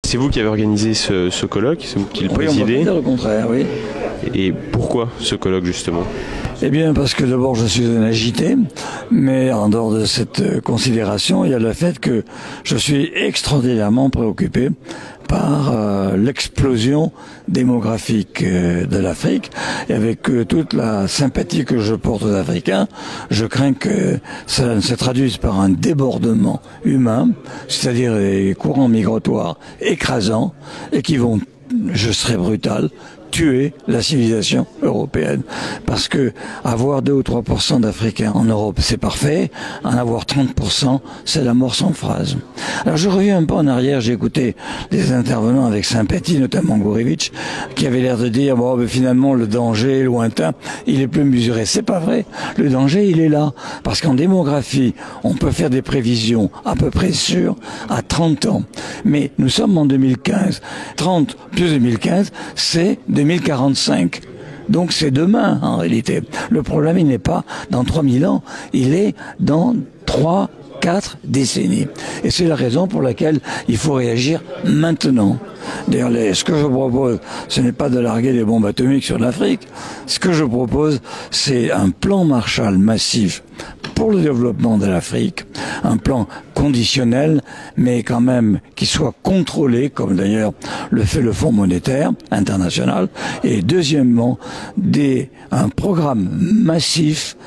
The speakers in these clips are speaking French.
C'est vous qui avez organisé ce colloque, c'est vous qui le Oui, on présidez. peut dire le contraire, oui. Et pourquoi ce colloque justement? Eh bien, parce que d'abord, je suis un agité, mais en dehors de cette considération, il y a le fait que je suis extraordinairement préoccupé par l'explosion démographique de l'Afrique. Et avec toute la sympathie que je porte aux Africains, je crains que ça ne se traduise par un débordement humain, c'est-à-dire des courants migratoires écrasants et qui vont, je serai brutal, tuer la civilisation européenne. Parce que avoir 2 ou 3% d'Africains en Europe, c'est parfait. En avoir 30%, c'est la mort sans phrase. Alors je reviens un peu en arrière, j'ai écouté des intervenants avec sympathie, notamment Gourevitch, qui avait l'air de dire, bon, ben, finalement, le danger est lointain, il est plus mesuré. C'est pas vrai. Le danger, il est là. Parce qu'en démographie, on peut faire des prévisions à peu près sûres à 30 ans. Mais nous sommes en 2015. 30 plus 2015, c'est 2045. Donc c'est demain, en réalité. Le problème, il n'est pas dans 3000 ans, il est dans 3-4 décennies. Et c'est la raison pour laquelle il faut réagir maintenant. D'ailleurs, ce que je propose, ce n'est pas de larguer des bombes atomiques sur l'Afrique. Ce que je propose, c'est un plan Marshall massif pour le développement de l'Afrique, un plan conditionnel, mais quand même qui soit contrôlé, comme d'ailleurs le fait le Fonds monétaire international, et deuxièmement, un programme massif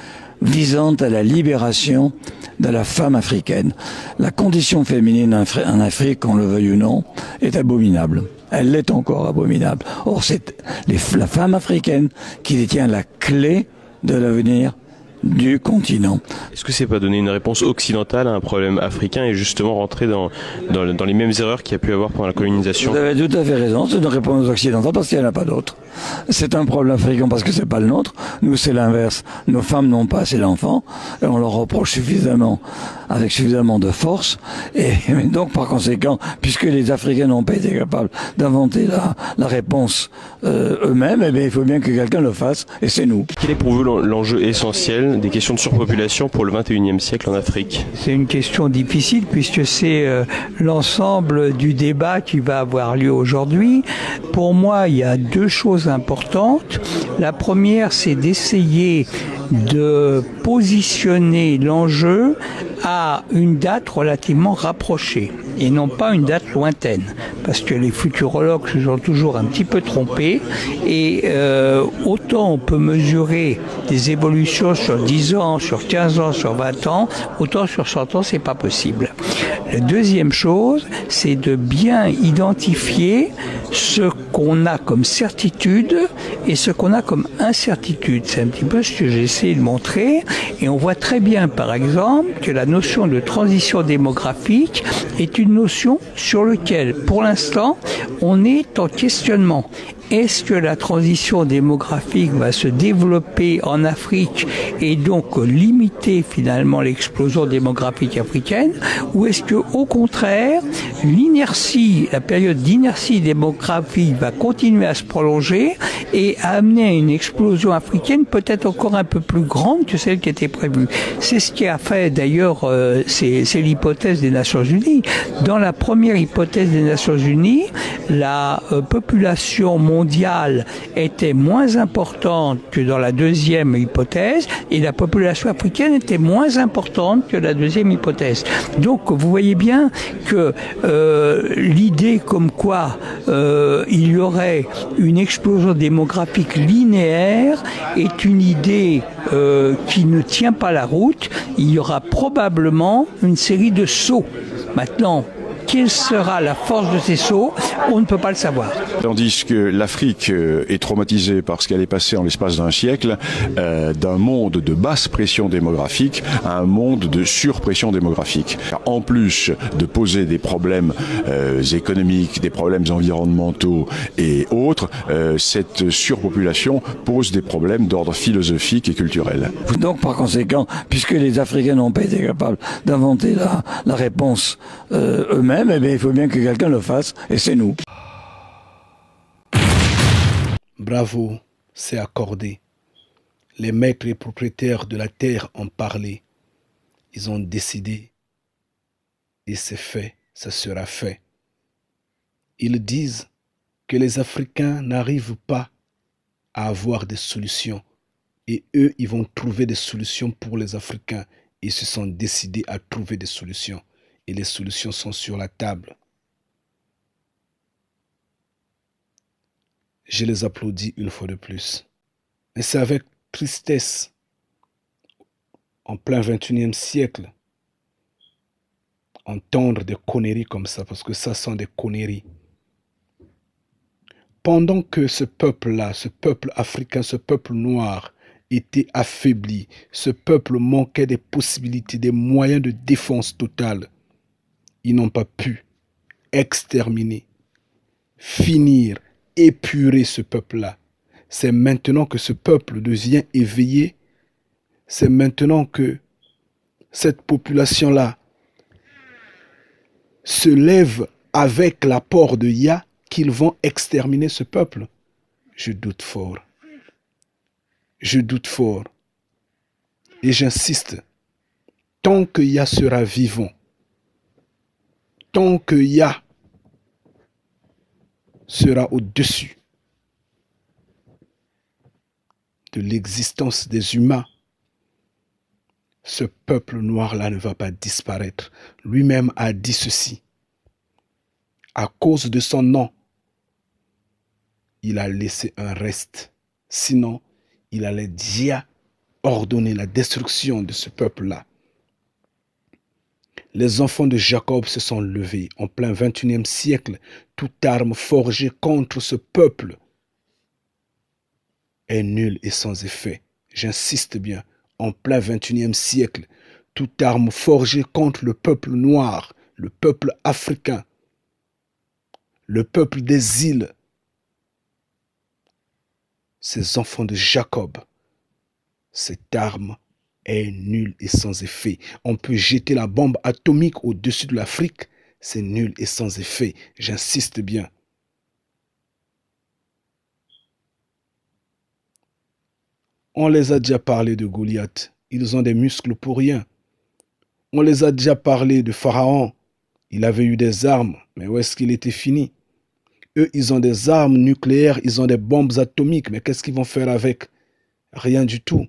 visant à la libération de la femme africaine. La condition féminine en Afrique, qu'on le veuille ou non, est abominable. Elle l'est encore abominable. Or, c'est la femme africaine qui détient la clé de l'avenir du continent. Est-ce que c'est pas donner une réponse occidentale à un problème africain et justement rentrer dans les mêmes erreurs qu'il y a pu avoir pendant la colonisation? Vous avez tout à fait raison, c'est une réponse occidentale parce qu'il n'y en a pas d'autre. C'est un problème africain parce que c'est pas le nôtre. Nous, c'est l'inverse. Nos femmes n'ont pas assez d'enfants et on leur reproche avec suffisamment de force. Et donc, par conséquent, puisque les Africains n'ont pas été capables d'inventer la réponse eux-mêmes, eh bien, il faut bien que quelqu'un le fasse et c'est nous. Quel est pour vous l'enjeu essentiel des questions de surpopulation pour le XXIe siècle en Afrique? C'est une question difficile puisque c'est l'ensemble du débat qui va avoir lieu aujourd'hui. Pour moi, il y a 2 choses importantes. La première, c'est d'essayer de positionner l'enjeu à une date relativement rapprochée et non pas une date lointaine, parce que les futurologues se sont toujours un petit peu trompés et autant on peut mesurer des évolutions sur 10 ans, sur 15 ans, sur 20 ans, autant sur 100 ans, c'est pas possible. La deuxième chose, c'est de bien identifier ce qu'on a comme certitude et ce qu'on a comme incertitude. C'est un petit peu ce que j'ai essayé de montrer et on voit très bien, par exemple, que la notion de transition démographique est une notion sur laquelle, pour l'instant, on est en questionnement. Est-ce que la transition démographique va se développer en Afrique et donc limiter finalement l'explosion démographique africaine, ou est-ce que au contraire la période d'inertie démographique va continuer à se prolonger et à amener à une explosion africaine peut-être encore un peu plus grande que celle qui était prévue? C'est ce qui a fait d'ailleurs, c'est l'hypothèse des Nations Unies. Dans la première hypothèse des Nations Unies, la population mondiale était moins importante que dans la deuxième hypothèse et la population africaine était moins importante que la deuxième hypothèse. Donc vous voyez bien que l'idée comme quoi il y aurait une explosion démographique linéaire est une idée qui ne tient pas la route. Il y aura probablement une série de sauts. Maintenant, quelle sera la force de ces sauts? On ne peut pas le savoir. Tandis que l'Afrique est traumatisée par ce qu'elle est passée en l'espace d'un siècle, d'un monde de basse pression démographique à un monde de surpression démographique. En plus de poser des problèmes économiques, des problèmes environnementaux et autres, cette surpopulation pose des problèmes d'ordre philosophique et culturel. Donc par conséquent, puisque les Africains n'ont pas été capables d'inventer la réponse eux-mêmes, eh bien, il faut bien que quelqu'un le fasse, et c'est nous. Bravo, c'est accordé. Les maîtres et propriétaires de la terre ont parlé. Ils ont décidé. Et c'est fait, ça sera fait. Ils disent que les Africains n'arrivent pas à avoir des solutions. Et eux, ils vont trouver des solutions pour les Africains. Ils se sont décidés à trouver des solutions. Et les solutions sont sur la table. Je les applaudis une fois de plus. Et c'est avec tristesse, en plein 21e siècle, entendre des conneries comme ça, parce que ça sont des conneries. Pendant que ce peuple-là, ce peuple africain, ce peuple noir, était affaibli, ce peuple manquait des possibilités, des moyens de défense totale, ils n'ont pas pu exterminer, finir, épurer ce peuple-là. C'est maintenant que ce peuple devient éveillé, c'est maintenant que cette population-là se lève avec l'apport de Yah qu'ils vont exterminer ce peuple. Je doute fort. Je doute fort. Et j'insiste, tant que Yah sera vivant, tant que Yah sera au-dessus de l'existence des humains, ce peuple noir-là ne va pas disparaître. Lui-même a dit ceci. À cause de son nom, il a laissé un reste. Sinon, il allait déjà ordonner la destruction de ce peuple-là. Les enfants de Jacob se sont levés en plein 21e siècle. Toute arme forgée contre ce peuple est nulle et sans effet. J'insiste bien, en plein 21e siècle, toute arme forgée contre le peuple noir, le peuple africain, le peuple des îles, ces enfants de Jacob, cette arme est nulle et sans effet. On peut jeter la bombe atomique au-dessus de l'Afrique, c'est nul et sans effet. J'insiste bien. On les a déjà parlé de Goliath. Ils ont des muscles pour rien. On les a déjà parlé de Pharaon. Il avait eu des armes, mais où est-ce qu'il était fini? Eux, ils ont des armes nucléaires, ils ont des bombes atomiques, mais qu'est-ce qu'ils vont faire avec? Rien du tout.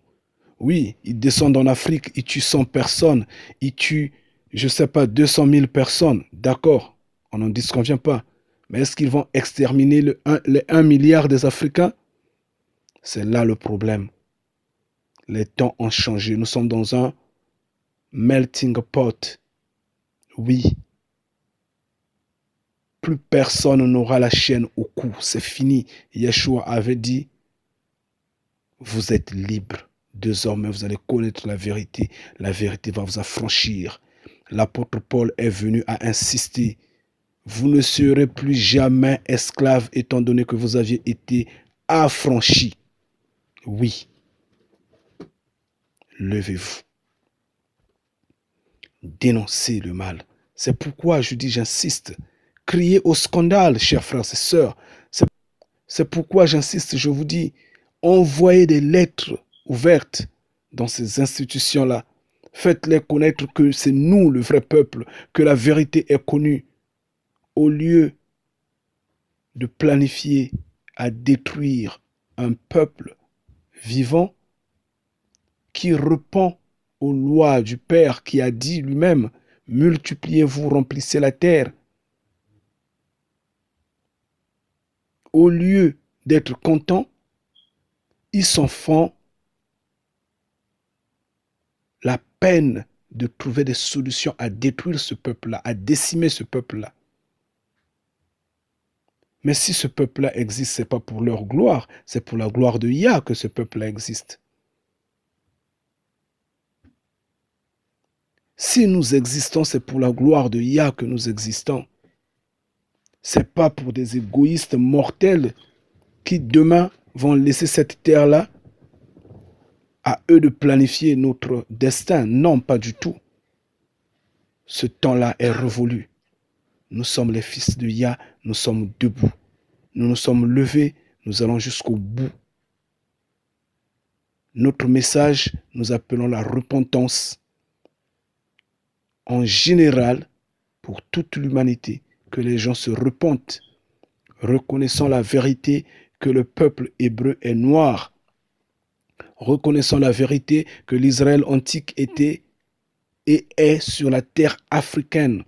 Oui, ils descendent en Afrique, ils tuent 100 personnes, ils tuent, je ne sais pas, 200 000 personnes. D'accord, on n'en disconvient pas. Mais est-ce qu'ils vont exterminer les 1 milliard des Africains? C'est là le problème. Les temps ont changé. Nous sommes dans un melting pot. Oui. Plus personne n'aura la chaîne au cou. C'est fini. Yeshua avait dit, vous êtes libre. Désormais, vous allez connaître la vérité. La vérité va vous affranchir. L'apôtre Paul est venu à insister. Vous ne serez plus jamais esclaves étant donné que vous aviez été affranchis. Oui. Levez-vous. Dénoncez le mal. C'est pourquoi je dis, j'insiste. Criez au scandale, chers frères et sœurs. C'est pourquoi j'insiste, je vous dis, envoyez des lettres ouvertes dans ces institutions-là. Faites-les connaître que c'est nous, le vrai peuple, que la vérité est connue. Au lieu de planifier à détruire un peuple vivant qui répond aux lois du Père qui a dit lui-même, multipliez-vous, remplissez la terre. Au lieu d'être contents, ils s'en font la peine de trouver des solutions à détruire ce peuple-là, à décimer ce peuple-là. Mais si ce peuple-là existe, ce n'est pas pour leur gloire, c'est pour la gloire de Yah que ce peuple-là existe. Si nous existons, c'est pour la gloire de Yah que nous existons. Ce n'est pas pour des égoïstes mortels qui demain vont laisser cette terre-là à eux de planifier notre destin. Non, pas du tout. Ce temps-là est révolu. Nous sommes les fils de Yah, nous sommes debout. Nous nous sommes levés, nous allons jusqu'au bout. Notre message, nous appelons la repentance en général pour toute l'humanité, que les gens se repentent Reconnaissons la vérité que le peuple hébreu est noir. Reconnaissons la vérité que l'Israël antique était et est sur la terre africaine.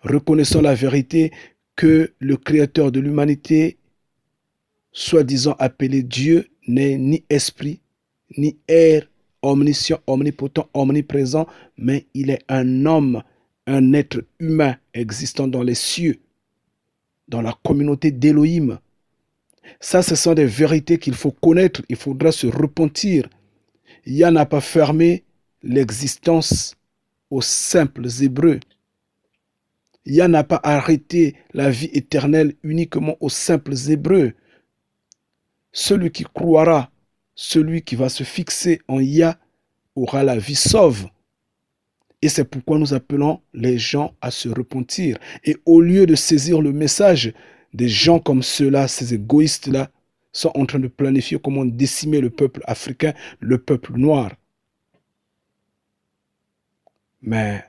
Reconnaissons la vérité que le créateur de l'humanité, soi-disant appelé Dieu, n'est ni esprit, ni air, omniscient, omnipotent, omniprésent, mais il est un homme, un être humain existant dans les cieux, dans la communauté d'Élohim. Ça, ce sont des vérités qu'il faut connaître, il faudra se repentir. Yah n'a pas fermé l'existence aux simples Hébreux. Yah n'a pas arrêté la vie éternelle uniquement aux simples Hébreux. Celui qui croira, celui qui va se fixer en Yah aura la vie sauve. Et c'est pourquoi nous appelons les gens à se repentir. Et au lieu de saisir le message, des gens comme ceux-là, ces égoïstes-là, sont en train de planifier comment décimer le peuple africain, le peuple noir. Mais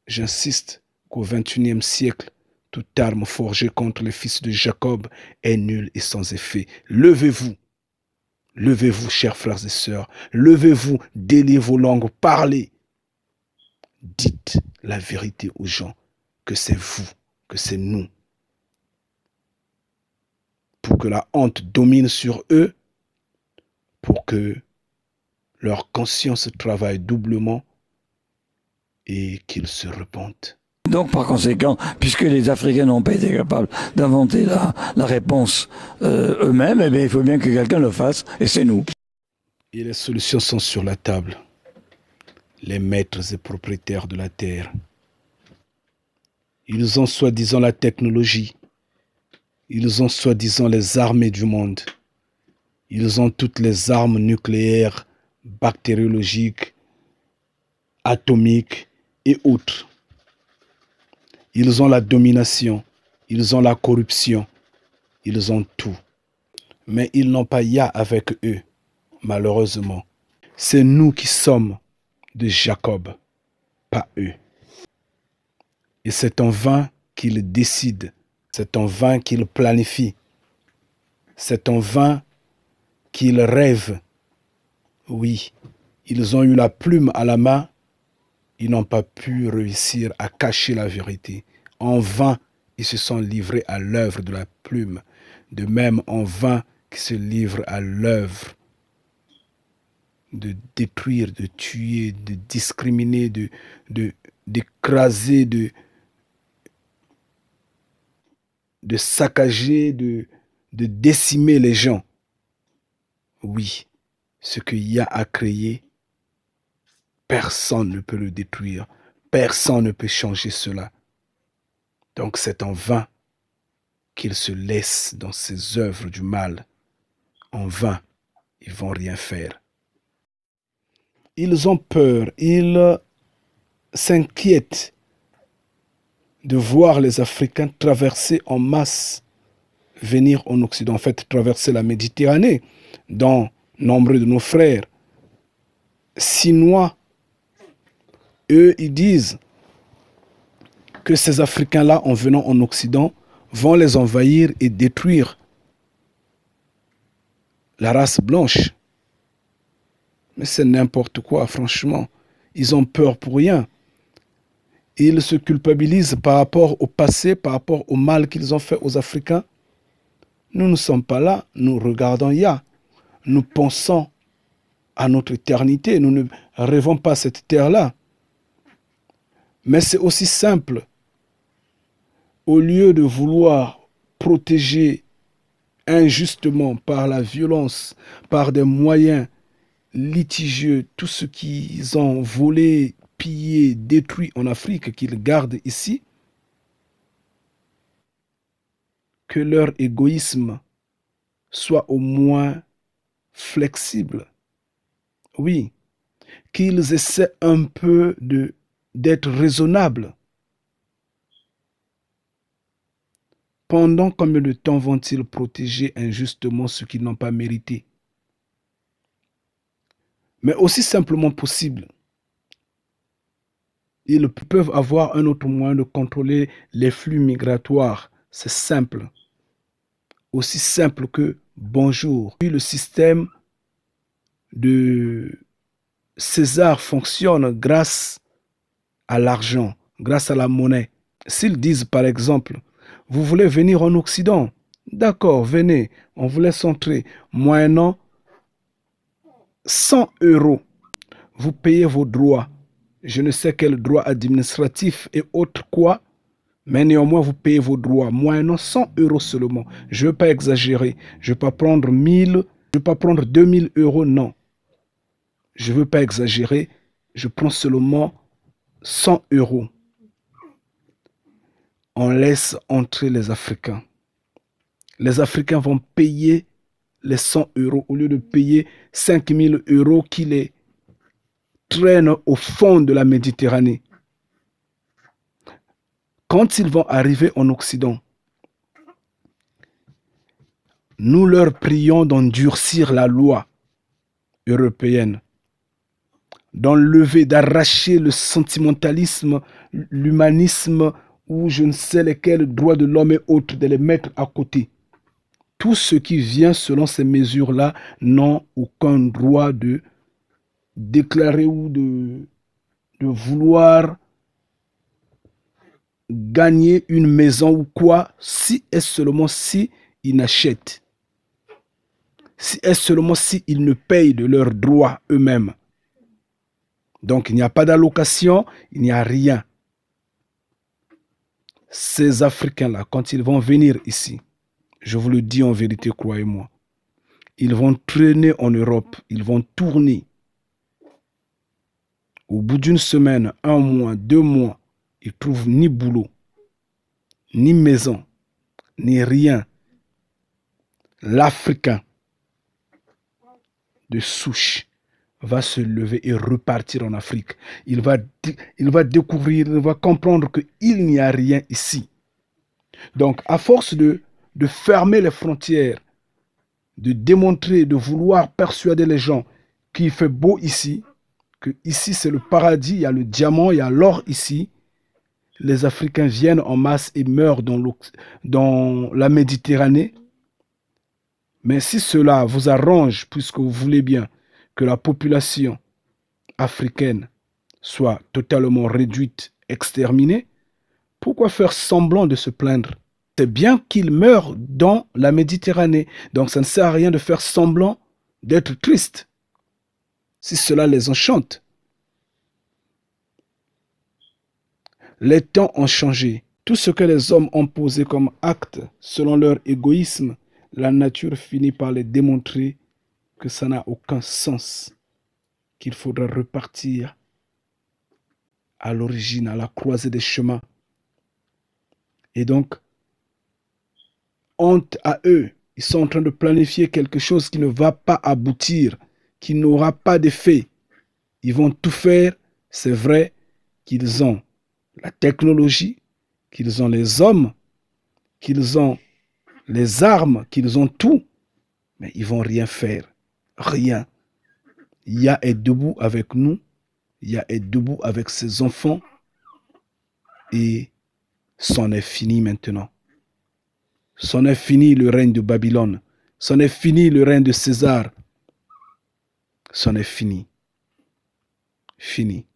j'insiste qu'au XXIe siècle, toute arme forgée contre les fils de Jacob est nulle et sans effet. Levez-vous. Levez-vous, chers frères et sœurs. Levez-vous, déliez vos langues, parlez. Dites la vérité aux gens, que c'est vous, que c'est nous. Pour que la honte domine sur eux, pour que leur conscience travaille doublement et qu'ils se repentent. Donc, par conséquent, puisque les Africains n'ont pas été capables d'inventer la réponse eux-mêmes, eh bien, il faut bien que quelqu'un le fasse, et c'est nous. Et les solutions sont sur la table. Les maîtres et propriétaires de la terre. Ils ont soi-disant la technologie. Ils ont soi-disant les armées du monde. Ils ont toutes les armes nucléaires, bactériologiques, atomiques et autres. Ils ont la domination, ils ont la corruption, ils ont tout. Mais ils n'ont pas Yah avec eux, malheureusement. C'est nous qui sommes de Jacob, pas eux. Et c'est en vain qu'ils décident, c'est en vain qu'ils planifient, c'est en vain qu'ils rêvent. Oui, ils ont eu la plume à la main, ils n'ont pas pu réussir à cacher la vérité. En vain, ils se sont livrés à l'œuvre de la plume. De même, en vain, qu'ils se livrent à l'œuvre de détruire, de tuer, de discriminer, d'écraser, de saccager, de décimer les gens. Oui, ce que Yah a créé, personne ne peut le détruire. Personne ne peut changer cela. Donc c'est en vain qu'ils se laissent dans ces œuvres du mal. En vain, ils ne vont rien faire. Ils ont peur, ils s'inquiètent de voir les Africains traverser en masse, venir en Occident, en fait traverser la Méditerranée, dont nombre de nos frères Sinois, eux, ils disent que ces Africains-là, en venant en Occident, vont les envahir et détruire la race blanche. Mais c'est n'importe quoi, franchement. Ils ont peur pour rien. Ils se culpabilisent par rapport au passé, par rapport au mal qu'ils ont fait aux Africains. Nous ne sommes pas là, nous regardons Yah. Nous pensons à notre éternité, nous ne rêvons pas cette terre-là. Mais c'est aussi simple. Au lieu de vouloir protéger injustement par la violence, par des moyens litigieux, tout ce qu'ils ont volé, pillé, détruit en Afrique, qu'ils gardent ici, que leur égoïsme soit au moins flexible. Oui, qu'ils essaient un peu d'être raisonnables. Pendant combien de temps vont-ils protéger injustement ceux qui n'ont pas mérité? Mais aussi simplement possible, ils peuvent avoir un autre moyen de contrôler les flux migratoires. C'est simple. aussi simple que bonjour. Puis le système de César fonctionne grâce à l'argent, grâce à la monnaie. S'ils disent par exemple, vous voulez venir en Occident, d'accord, venez, on vous laisse entrer, moyennant 100 €, vous payez vos droits, je ne sais quel droit administratif et autres quoi, mais néanmoins vous payez vos droits, moyennant 100 € seulement. Je ne veux pas exagérer, je ne veux pas prendre 1000, je ne veux pas prendre 2000 €, non. Je ne veux pas exagérer, je prends seulement 100 €. On laisse entrer les Africains. Les Africains vont payer les 100 € au lieu de payer 5000 € qui les traînent au fond de la Méditerranée. Quand ils vont arriver en Occident, nous leur prions d'endurcir la loi européenne, d'enlever, d'arracher le sentimentalisme, l'humanisme ou je ne sais lesquels droits de l'homme et autres, de les mettre à côté. Tout ce qui vient selon ces mesures-là n'ont aucun droit de déclarer ou de vouloir gagner une maison ou quoi, si et seulement si ils n'achètent. Si et seulement si ils ne payent de leurs droits eux-mêmes. Donc il n'y a pas d'allocation, il n'y a rien. Ces Africains-là, quand ils vont venir ici, je vous le dis en vérité, croyez-moi, ils vont traîner en Europe, ils vont tourner. Au bout d'une semaine, 1 mois, 2 mois, ils ne trouvent ni boulot, ni maison, ni rien. L'Africain de souche va se lever et repartir en Afrique. Il va découvrir, il va comprendre qu'il n'y a rien ici. Donc, à force de fermer les frontières, de démontrer, de vouloir persuader les gens qu'il fait beau ici, que ici c'est le paradis, il y a le diamant, il y a l'or ici, les Africains viennent en masse et meurent dans la Méditerranée. Mais si cela vous arrange, puisque vous voulez bien que la population africaine soit totalement réduite, exterminée, pourquoi faire semblant de se plaindre? C'est bien qu'ils meurent dans la Méditerranée. Donc ça ne sert à rien de faire semblant d'être triste, si cela les enchante. Les temps ont changé. Tout ce que les hommes ont posé comme acte selon leur égoïsme, la nature finit par les démontrer que ça n'a aucun sens, qu'il faudra repartir à l'origine, à la croisée des chemins. Et donc, honte à eux, ils sont en train de planifier quelque chose qui ne va pas aboutir, qui n'aura pas d'effet. Ils vont tout faire, c'est vrai qu'ils ont la technologie, qu'ils ont les hommes, qu'ils ont les armes, qu'ils ont tout, mais ils ne vont rien faire. Rien. Ya est debout avec nous, Ya est debout avec ses enfants, et c'en est fini maintenant. C'en est fini le règne de Babylone. C'en est fini le règne de César. C'en est fini. Fini.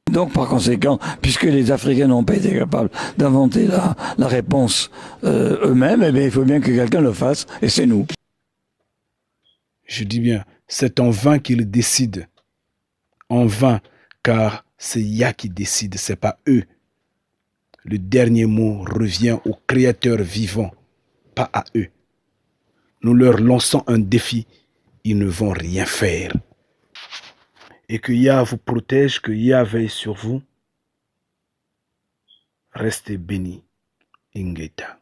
Donc, par conséquent, puisque les Africains n'ont pas été capables d'inventer la réponse eux-mêmes, eh bien, il faut bien que quelqu'un le fasse, et c'est nous. Je dis bien, c'est en vain qu'ils décident. En vain, car c'est Ya qui décide, c'est pas eux. Le dernier mot revient au Créateur vivant, pas à eux. Nous leur lançons un défi, ils ne vont rien faire. Et que Ya vous protège, que Ya veille sur vous. Restez bénis. Ingeta.